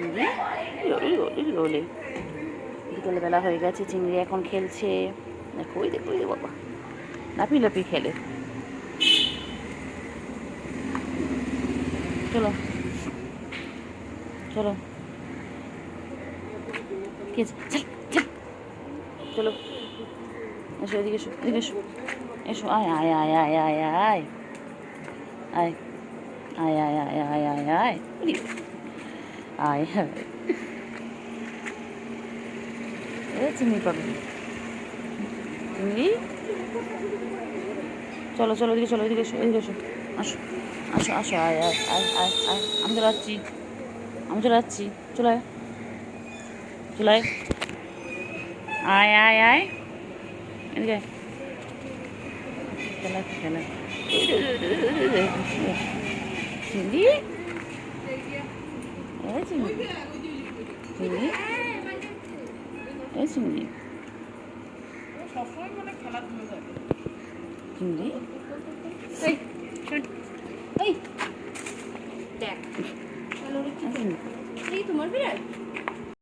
চিংড়ি বিকেলবেলা হয়ে গেছে, চিংড়ি এখন খেলছে। দেখো ওই দেখো, ওই বাবা লাফি লাফি খেলে। চলো চলো, ঠিক আছে, চলো এসো, এদিকে এসো, এদিকে এসো, এসো, আয় আয় আয় আয় আয় আয় আয় আয় আয় আয় আয় আয় আয় আয় হ্যাঁ, এ চিংড়ি পাবে, চিংড়ি চলো চলো, এদিকে চলো, এদিকে এসো, এদিকে এসো, আসো আসো আসো, আয় আয় আয় আয় আয়, আমি চলে যাচ্ছি, আমি চলে যাচ্ছি, চলে আয়, চলে আয় আয় আয় আয়, এদিকে খেলা খেলা, চিংড়ি, এই চিংড়ি, চিংড়ি, এই চিংড়ি, চিংড়ি।